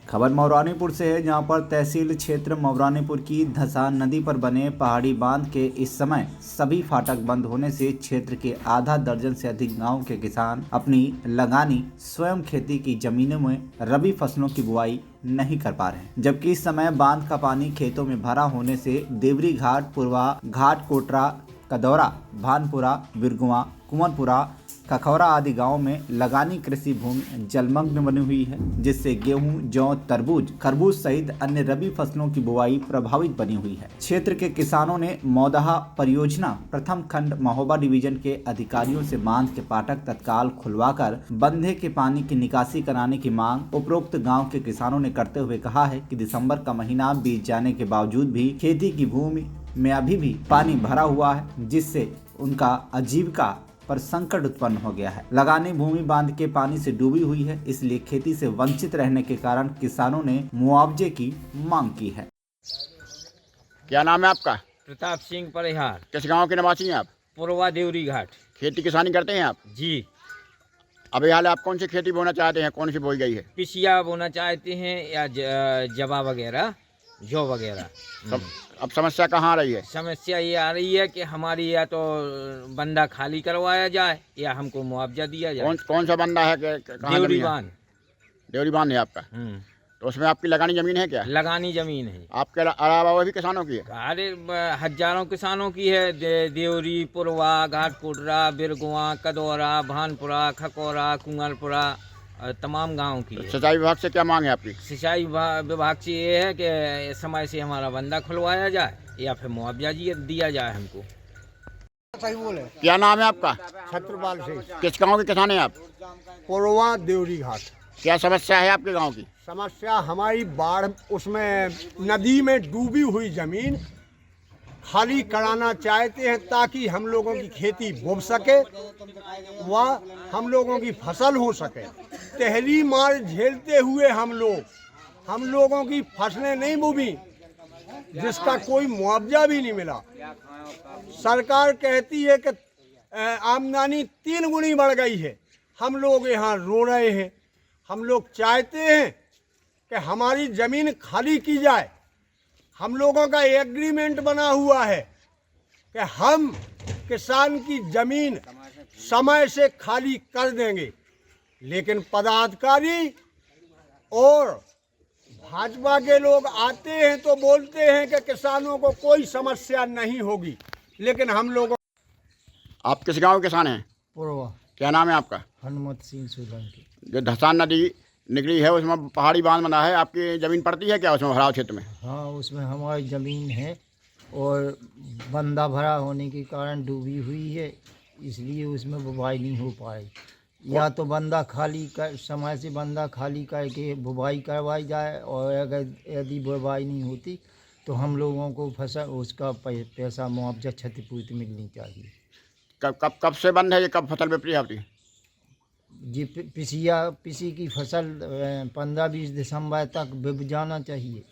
खबर मौरानीपुर से है, जहां पर तहसील क्षेत्र मौरानीपुर की धसान नदी पर बने पहाड़ी बांध के इस समय सभी फाटक बंद होने से क्षेत्र के आधा दर्जन से अधिक गांव के किसान अपनी लगानी स्वयं खेती की जमीनों में रबी फसलों की बुआई नहीं कर पा रहे हैं। जबकि इस समय बांध का पानी खेतों में भरा होने से देवरी घाट, पुरवा घाट, कोटरा, कदौरा, भानपुरा, बिरगुआ, कुंवरपुरा, खखौरा आदि गांवों में लगानी कृषि भूमि जलमग्न बनी हुई है, जिससे गेहूं, जौ, तरबूज, खरबूज सहित अन्य रबी फसलों की बुआई प्रभावित बनी हुई है। क्षेत्र के किसानों ने मौदहा परियोजना प्रथम खंड महोबा डिवीजन के अधिकारियों से बांध के फाटक तत्काल खुलवाकर बंधे के पानी की निकासी कराने की मांग उपरोक्त गाँव के किसानों ने करते हुए कहा है कि दिसंबर का महीना बीत जाने के बावजूद भी खेती की भूमि में अभी भी पानी भरा हुआ है, जिससे उनका आजीविका पर संकट उत्पन्न हो गया है। लगानी भूमि बांध के पानी से डूबी हुई है, इसलिए खेती से वंचित रहने के कारण किसानों ने मुआवजे की मांग की है। क्या नाम है आपका? प्रताप सिंह परिहार। किस गांव के निवासी हैं आप? पुरवा देवरी घाट। खेती किसानी करते हैं आप? जी। अभी हाल आप कौन सी खेती बोना चाहते हैं? कौन सी बोई गई है? पिसिया बोना चाहते हैं या जवा वगैरह, जौ वगैरह। अब समस्या कहाँ आ रही है? समस्या ये आ रही है कि हमारी या तो बंदा खाली करवाया जाए या हमको मुआवजा दिया जाए। कौन सा बंदा है? देवरी बांध। देवरी बांध है आपका? तो उसमें आपकी लगानी जमीन है क्या? लगानी जमीन है। आपके अलावा वो भी किसानों की है? अरे हजारों किसानों की है। देवरी, पुरवा, घाट, कोटरा, बिरगुआ, कदौरा, भानपुरा, खकौरा, कुंवरपुरा, तमाम गांव की है। सिंचाई विभाग से क्या मांग है आपकी? सिंचाई विभाग से ये है कि समय से हमारा बंदा खुलवाया जाए या फिर मुआवजा दिया जाए हमको। सही बोले। क्या नाम है आपका? छत्रपाल सिंह। किस गांव के किसान हैं आप? पुरवा देवरी घाट। क्या समस्या है आपके गांव की? समस्या हमारी बाढ़, उसमें नदी में डूबी हुई जमीन खाली कराना चाहते हैं ताकि हम लोगों की खेती बोब सके व हम लोगों की फसल हो सके। तहरी मार झेलते हुए हम लोगों की फसलें नहीं बोबी, जिसका कोई मुआवजा भी नहीं मिला। सरकार कहती है कि आमदनी 3 गुनी बढ़ गई है। हम लोग यहाँ रो रहे हैं। हम लोग चाहते हैं कि हमारी ज़मीन खाली की जाए। हम लोगों का एग्रीमेंट बना हुआ है कि हम किसान की ज़मीन समय से खाली कर देंगे, लेकिन पदाधिकारी और भाजपा के लोग आते हैं तो बोलते हैं कि किसानों को कोई समस्या नहीं होगी, लेकिन हम लोगों। आप किस गांव के किसान हैं? पुरवा। क्या नाम है आपका? हनुमत सिंह सोलंकी। जो धसान नदी निकली है उसमें पहाड़ी बांध बना है, आपकी ज़मीन पड़ती है क्या उसमें भराव क्षेत्र में? हाँ, उसमें हमारी ज़मीन है और बंदा भरा होने के कारण डूबी हुई है, इसलिए उसमें बुवाई नहीं हो पाई। या तो बंदा खाली कर, समय से बंदा खाली करके बुवाई करवाई जाए, और अगर यदि बुवाई नहीं होती तो हम लोगों को फसल उसका पैसा मुआवजा क्षतिपूर्ति मिलनी चाहिए। कब से बंद है ये? कब फसल विपरी होती है? जी, पिसी की फसल 15-20 दिसंबर तक बिक जाना चाहिए,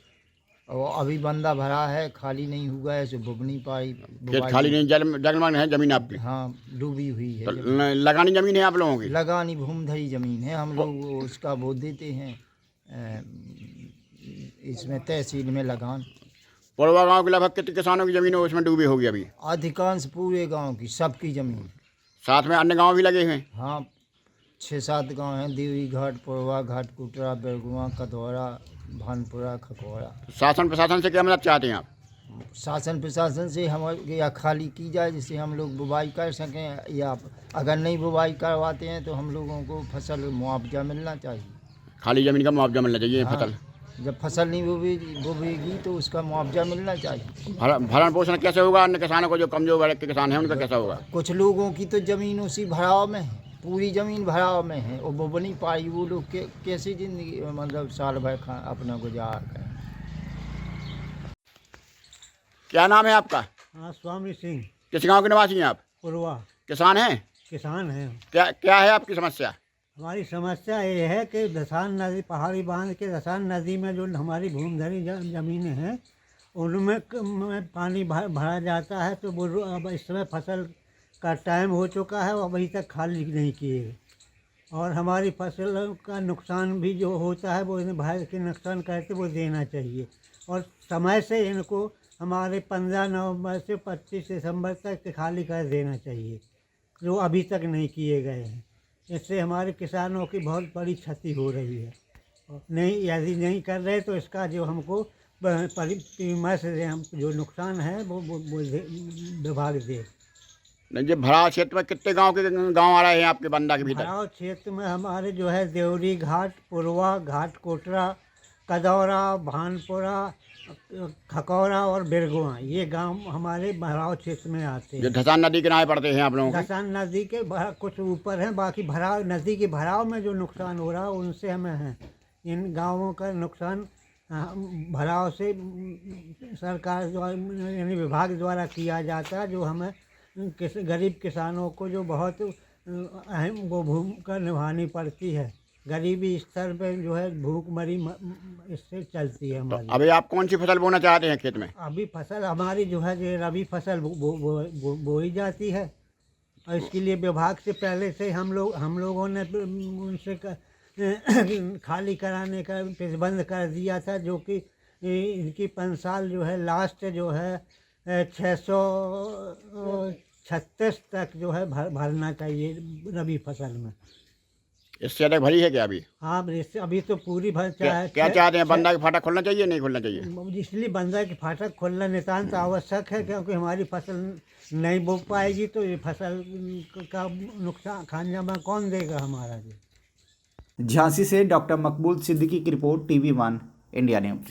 और अभी बंदा भरा है, खाली नहीं हुआ है, सो बुक नहीं पाई। खेत खाली नहीं, जलमग्न है जमीन आपकी? हाँ, डूबी हुई है। तो लगानी जमीन है आप लोगों की? लगानी भूमधरी जमीन है, हम लोग उसका वो देते हैं इसमें तहसील में लगान। पुरवा गांव के लगभग कितने किसानों की जमीन है उसमें डूबी होगी अभी? अधिकांश पूरे गांव की, सबकी जमीन। साथ में अन्य गांव भी लगे हुए हैं? हाँ, 6-7 गांव हैं। देवरी घाट, पुरवा घाट, कोटरा, बिरगुआ, कदौरा, भानपुरा, खखौरा। शासन प्रशासन से क्या मदद चाहते हैं आप? शासन प्रशासन से हमारे या खाली की जाए, जिससे हम लोग बुवाई कर सकें, या अगर नहीं बुवाई करवाते हैं तो हम लोगों को फसल मुआवजा मिलना चाहिए। खाली ज़मीन का मुआवजा मिलना चाहिए। हाँ, फसल जब फसल नहीं बोवेगी तो उसका मुआवजा मिलना चाहिए। भरण पोषण कैसे होगा अन्य किसानों को? जो कमजोर वर्ग के किसान हैं उनका कैसा होगा? कुछ लोगों की तो ज़मीन उसी भराव में है, पूरी ज़मीन भराव में है, और वो नहीं पाई। वो लोग कैसी ज़िंदगी, मतलब साल भर अपना गुजार करें। क्या नाम है आपका? हाँ, स्वामी सिंह। किस गांव के निवासी हैं आप? पुरवा। किसान हैं? किसान हैं। क्या है आपकी समस्या? हमारी समस्या ये है कि धसान नदी, पहाड़ी बांध के धसान नदी में जो हमारी भूमधरी ज़मीनें हैं उनमें पानी भरा जाता है, तो वो अब इस समय फसल का टाइम हो चुका है और अभी तक खाली नहीं किए। और हमारी फसल का नुकसान भी जो होता है वो इन्हें बाहर के नुकसान करते वो देना चाहिए। और समय से इनको हमारे 15 नवंबर से 25 दिसंबर तक खाली कर देना चाहिए, जो अभी तक नहीं किए गए हैं। इससे हमारे किसानों की बहुत बड़ी क्षति हो रही है। नहीं, यदि नहीं कर रहे तो इसका जो हमको परिसीमा से हम जो नुकसान है वो विभाग दे। नहीं, ये भराव क्षेत्र में कितने गांव आ रहे हैं आपके बंदा के भीतर? भराव क्षेत्र में हमारे जो है देवरी घाट, पुरवा घाट, कोटरा, कदौरा, भानपुरा, खकौरा और बिरगुआ, ये गांव हमारे भराव क्षेत्र में आते जो हैं। धसान नदी किनारे पड़ते हैं आप लोगों के? धसान नदी के कुछ ऊपर हैं, बाकी भराव नदी के भराव में जो नुकसान हो रहा है उनसे हमें है। इन गांवों का नुकसान भराव से सरकार द्वारा यानी विभाग द्वारा किया जाता है, जो हमें गरीब किसानों को जो बहुत अहम वो भूमिका निभानी पड़ती है। गरीबी स्तर पे जो है भूखमरी इससे चलती है हमारी। अभी आप कौन सी फसल बोना चाहते हैं खेत में? अभी फसल हमारी जो है जो रबी फसल बोई जाती है, और इसके लिए विभाग से पहले से हम लोगों ने उनसे खाली कराने का प्रतिबंध कर दिया था, जो कि इनकी 5 साल जो है लास्ट जो है 636 तक जो है भरना चाहिए रबी फसल में। इससे अधिक भरी है क्या अभी? हाँ, इससे अभी तो पूरी भर क्या चाहते हैं? बंदा का फाटक खोलना चाहिए नहीं खोलना चाहिए? इसलिए बंदा की फाटक खोलना नितांत आवश्यक है, क्योंकि हमारी फसल नहीं बो पाएगी तो ये फसल का नुकसान खामियाजा कौन देगा हमारा? झांसी से डॉक्टर मकबूल सिद्दीकी की रिपोर्ट, TV1 इंडिया न्यूज।